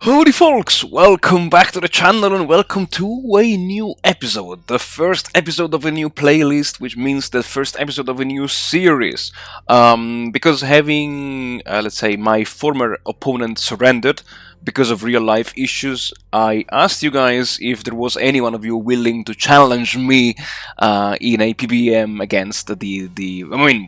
Howdy folks, welcome back to the channel and welcome to a new episode. The first episode of a new playlist, which means the first episode of a new series. Because having, let's say, my former opponent surrendered because of real life issues, I asked you guys if there was any one of you willing to challenge me in a PBEM against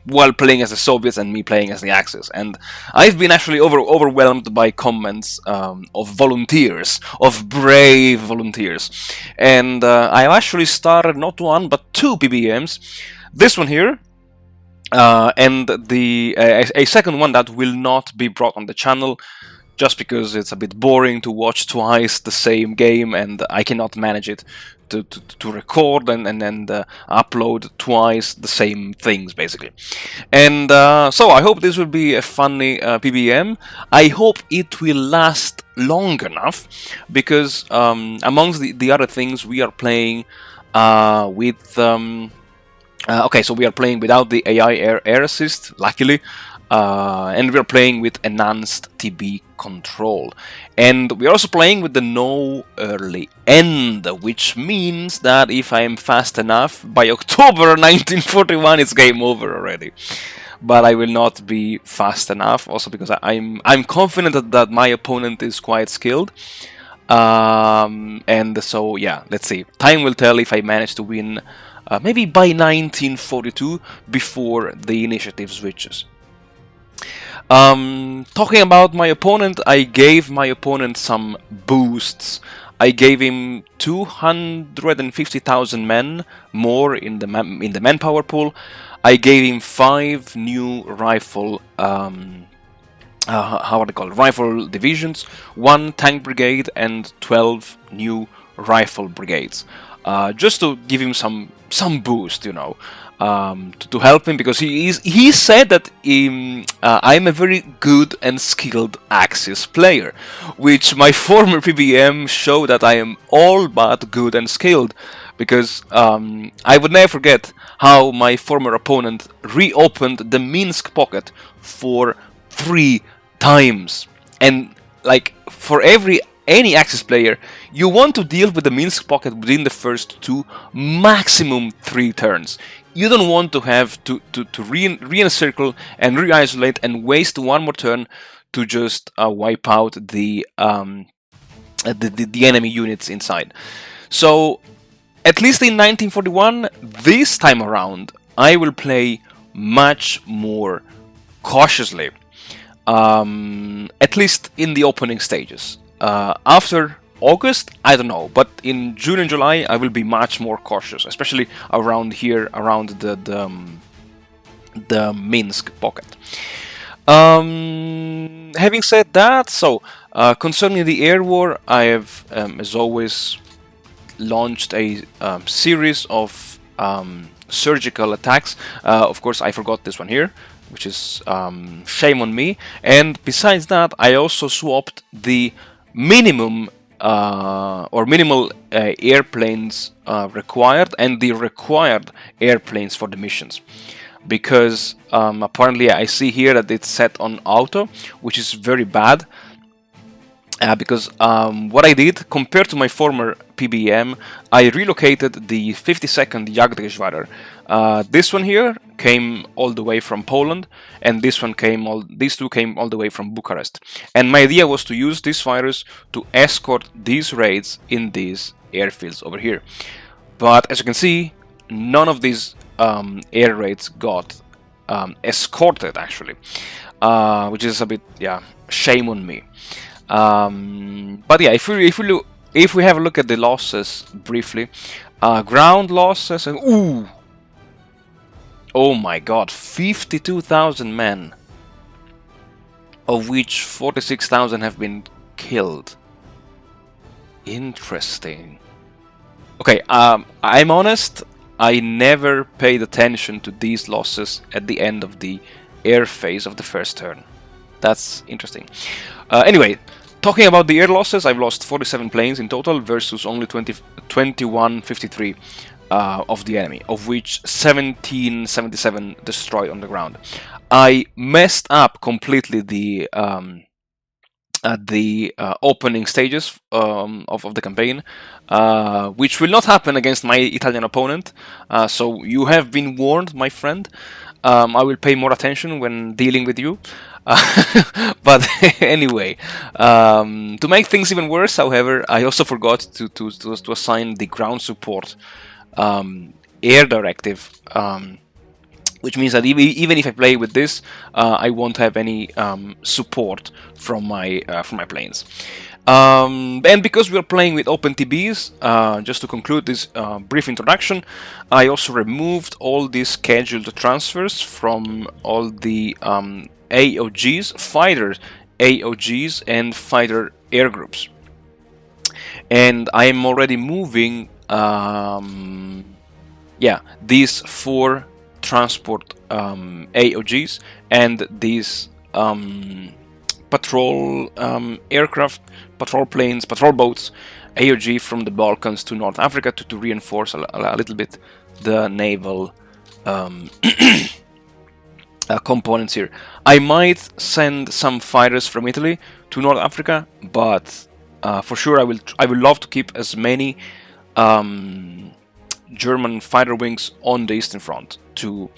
while playing as the Soviets and me playing as the Axis. And I've been actually overwhelmed by comments of volunteers, of brave volunteers. And I've actually started not one but two PBEMs. This one here, and a second one that will not be brought on the channel, just because it's a bit boring to watch twice the same game, and I cannot manage it to record and upload twice the same things, basically. And so I hope this will be a funny PBM. I hope it will last long enough, because amongst the other things we are playing with... okay, so we are playing without the AI air assist, luckily. And we're playing with enhanced TB control. And we're also playing with the no early end, which means that if I am fast enough, by October 1941 it's game over already. But I will not be fast enough, also because I'm confident that my opponent is quite skilled. And so yeah, let's see. Time will tell if I manage to win maybe by 1942 before the initiative switches. Talking about my opponent, I gave my opponent some boosts. I gave him 250,000 men more in the manpower pool. I gave him 5 new rifle, how are they called? Rifle divisions, 1 tank brigade, and 12 new rifle brigades. Just to give him some boost, you know. To help him, because he said that I'm a very good and skilled Axis player, which my former PBM showed that I am all but good and skilled, because I would never forget how my former opponent reopened the Minsk pocket for 3 times. And like, for any Axis player, you want to deal with the Minsk pocket within the first 2, maximum 3 turns. You don't want to have to re-encircle and re-isolate and waste 1 more turn to just wipe out the enemy units inside. So, at least in 1941, this time around, I will play much more cautiously. At least in the opening stages. After August, I don't know, but in June and July I will be much more cautious, especially around here, around the Minsk pocket. Having said that, so concerning the air war, I have, as always, launched a series of surgical attacks. Of course, I forgot this one here, which is shame on me. And besides that, I also swapped the minimum minimal airplanes required and the required airplanes for the missions, because apparently I see here that it's set on auto, which is very bad, because what I did, compared to my former PBM, I relocated the 52nd Jagdgeschwader. This one here came all the way from Poland, and these two came all the way from Bucharest. And my idea was to use these fighters to escort these raids in these airfields over here. But as you can see, none of these air raids got escorted, actually, which is a bit, yeah, shame on me. But yeah, if we have a look at the losses briefly, ground losses, and ooh, oh my god, 52,000 men, of which 46,000 have been killed. Interesting. Okay, I'm honest, I never paid attention to these losses at the end of the air phase of the first turn. That's interesting. Anyway, talking about the air losses, I've lost 47 planes in total versus only 2153 of the enemy, of which 1777 destroyed on the ground. I messed up completely the at the opening stages of the campaign, which will not happen against my Italian opponent. So you have been warned, my friend. I will pay more attention when dealing with you. But anyway, to make things even worse, however, I also forgot to assign the ground support air directive. Which means that even if I play with this, I won't have any support from my planes. And because we're playing with OpenTBs, just to conclude this brief introduction, I also removed all the scheduled transfers from all the AOGs, fighter AOGs, and fighter air groups. And I am already moving, these 4 transport AOGs and these patrol aircraft, patrol planes, patrol boats, AOG from the Balkans to North Africa to reinforce a little bit the naval components here. I might send some fighters from Italy to North Africa, but for sure I will love to keep as many German fighter wings on the Eastern Front to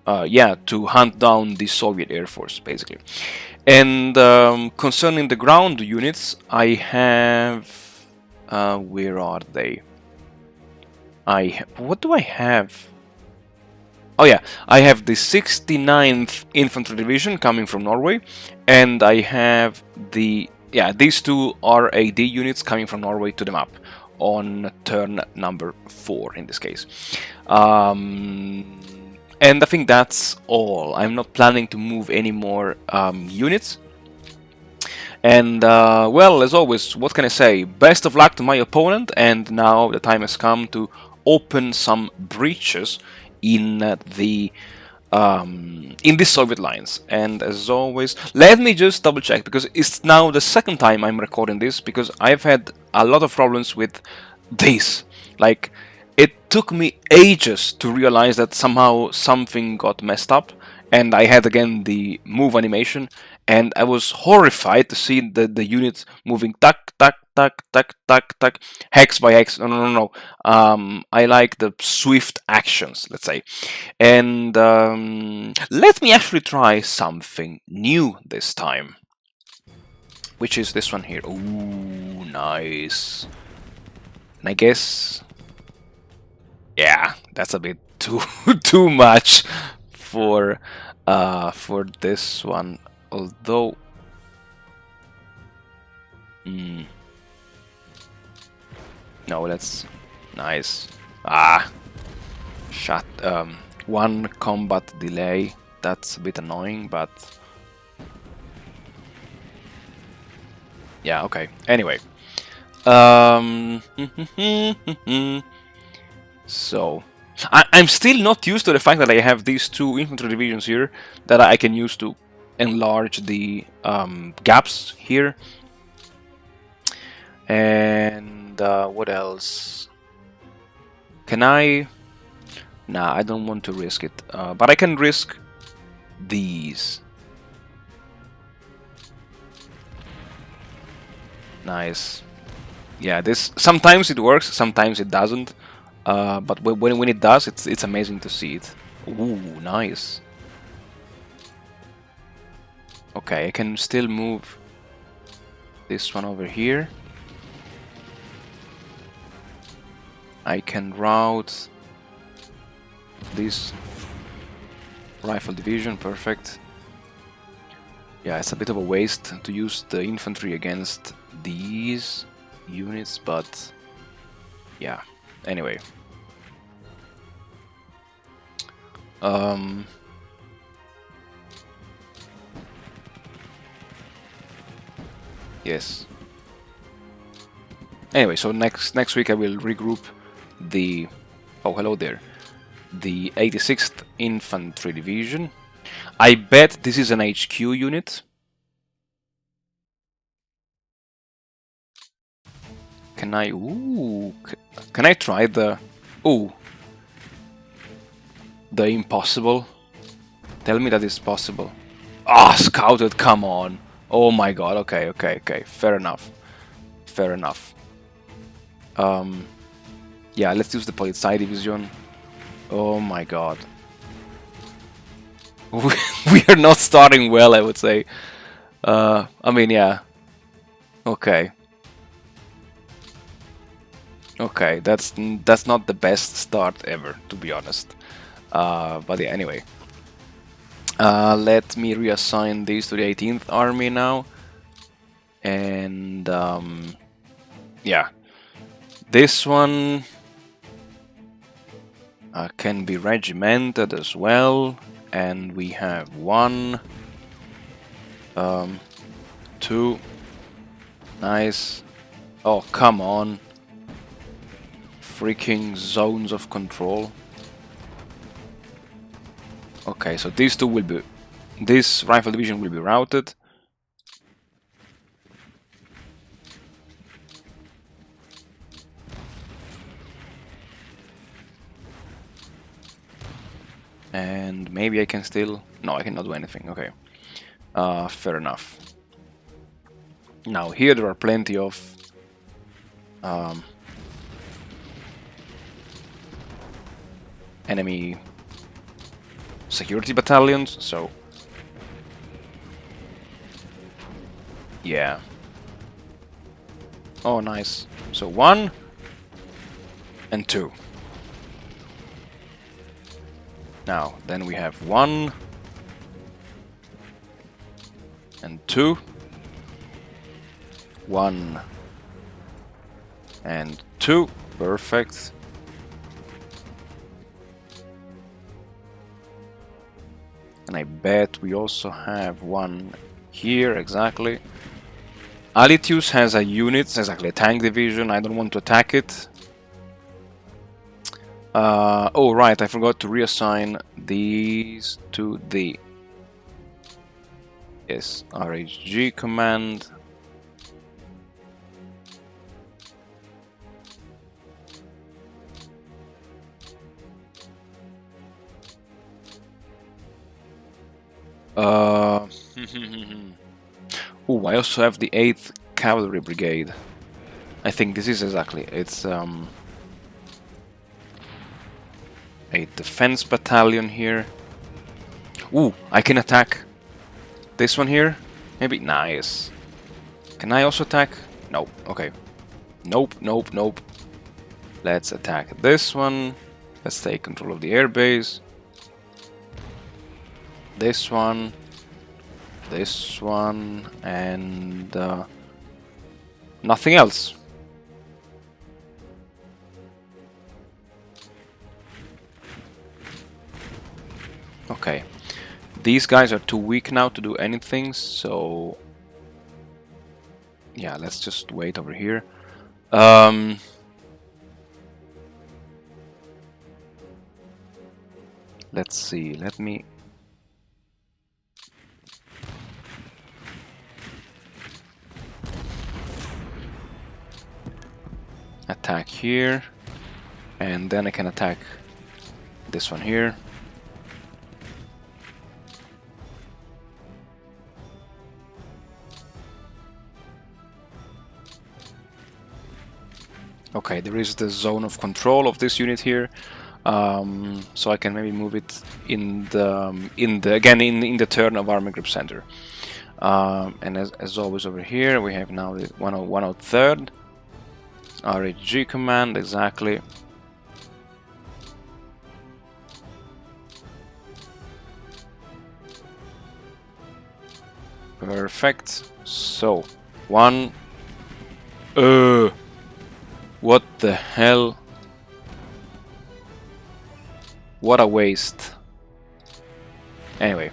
hunt down the Soviet Air Force, basically. And concerning the ground units, I have where are they? What do I have? Oh yeah, I have the 69th Infantry Division coming from Norway, and I have these 2 RAD units coming from Norway to the map on turn number 4 in this case. And I think that's all. I'm not planning to move any more units. And well, as always, what can I say? Best of luck to my opponent, and now the time has come to open some breaches in the Soviet lines. And as always, let me just double check, because it's now the second time I'm recording this, because I've had a lot of problems with this. Like, it took me ages to realize that somehow something got messed up, and I had again the move animation, and I was horrified to see the units moving tack, tack, tack, tack, tack, tack, hex by hex. No. I like the swift actions, let's say. And let me actually try something new this time, which is this one here. Ooh, nice. And I guess, yeah, that's a bit too much for this one. Although, no, that's nice. Shut. 1 combat delay. That's a bit annoying, but yeah, okay. Anyway, so I'm still not used to the fact that I have these 2 infantry divisions here that I can use to enlarge the gaps here. And what else? Can I? Nah, I don't want to risk it. But I can risk these. Nice. Yeah, this sometimes it works, sometimes it doesn't. But when it does, it's amazing to see it. Ooh, nice. Okay, I can still move this one over here. I can route this rifle division, perfect. Yeah, it's a bit of a waste to use the infantry against these units, but yeah, anyway. Yes. Anyway, so next week I will regroup the... Oh, hello there. The 86th Infantry Division. I bet this is an HQ unit. Can I... Ooh... Can I try the... Ooh. The impossible? Tell me that it's possible. Ah, scouted, come on. Oh my god, okay, okay, okay. Fair enough. Fair enough. Yeah, let's use the Polizei Division. Oh my god. We are not starting well, I would say. I mean, yeah. Okay. Okay, that's not the best start ever, to be honest. But yeah, anyway. Let me reassign these to the 18th Army now. And yeah, this one can be regimented as well. And we have 1, 2, nice. Oh, come on. Freaking zones of control. Okay, so these two will be... This rifle division will be routed. And maybe I can still... No, I cannot do anything, okay. Fair enough. Now here there are plenty of... enemy security battalions, so... Yeah. Oh, nice. So 1 and 2. Now, then we have 1 and 2. 1 and 2. Perfect. And I bet we also have 1 here, exactly. Alitius has a unit, exactly, a tank division. I don't want to attack it. Oh, right, I forgot to reassign these to the... Yes, RHG command. Oh, I also have the 8th Cavalry Brigade. I think this is exactly, it's a defense battalion here. Ooh, I can attack this one here. Maybe, nice. Can I also attack? No, okay. Nope, nope, nope. Let's attack this one. Let's take control of the airbase. This one, and nothing else. Okay, these guys are too weak now to do anything, so yeah, let's just wait over here. Let's see, let me... attack here, and then I can attack this one here. Okay, there is the zone of control of this unit here, so I can maybe move it in the turn of Army Group Center. And as always over here we have now the 103rd RHG command, exactly. Perfect. So 1. What the hell? What a waste. Anyway.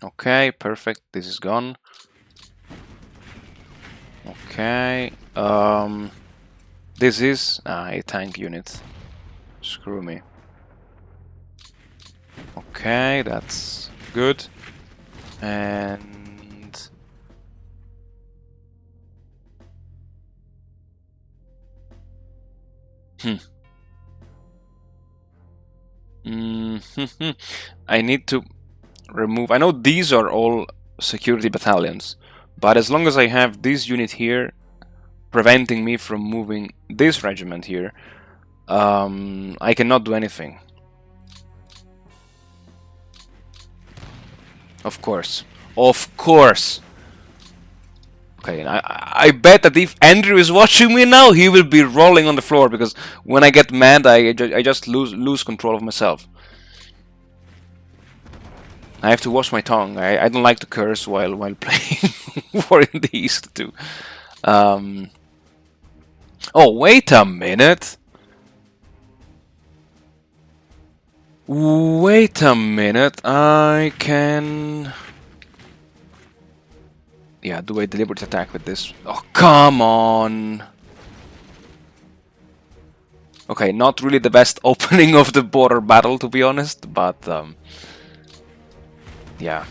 Okay, perfect. This is gone. Okay. This is a tank unit. Screw me. Okay, that's good. And I need to remove. I know these are all security battalions, but as long as I have this unit here preventing me from moving this regiment here, I cannot do anything. Of course. Of course. Okay, I bet that if Andrew is watching me now, he will be rolling on the floor, because when I get mad, I just lose control of myself. I have to watch my tongue. I don't like to curse while playing War in the East too. Oh, wait a minute. Wait a minute. I can... Yeah, do a deliberate attack with this. Oh, come on! Okay, not really the best opening of the border battle, to be honest, but... yeah.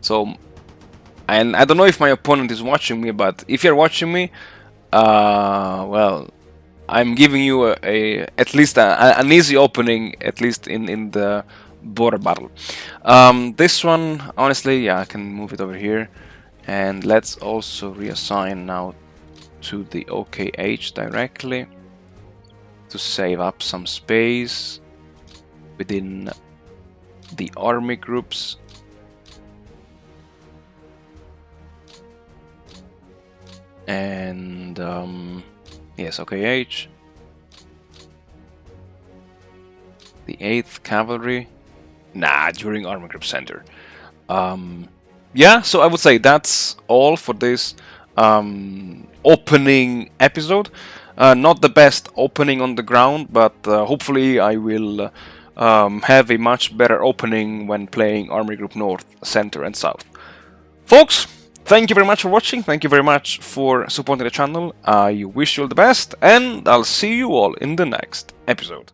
So... And I don't know if my opponent is watching me, but if you're watching me, well, I'm giving you at least an easy opening, at least in the border battle. This one, honestly, yeah, I can move it over here, and let's also reassign now to the OKH directly to save up some space within the army groups. And yes, OKH, the 8th Cavalry. Nah, during Army Group Center. Yeah, so I would say that's all for this opening episode. Not the best opening on the ground, but hopefully I will have a much better opening when playing Army Group North, Center and South. Folks, thank you very much for watching, thank you very much for supporting the channel. I wish you all the best, and I'll see you all in the next episode.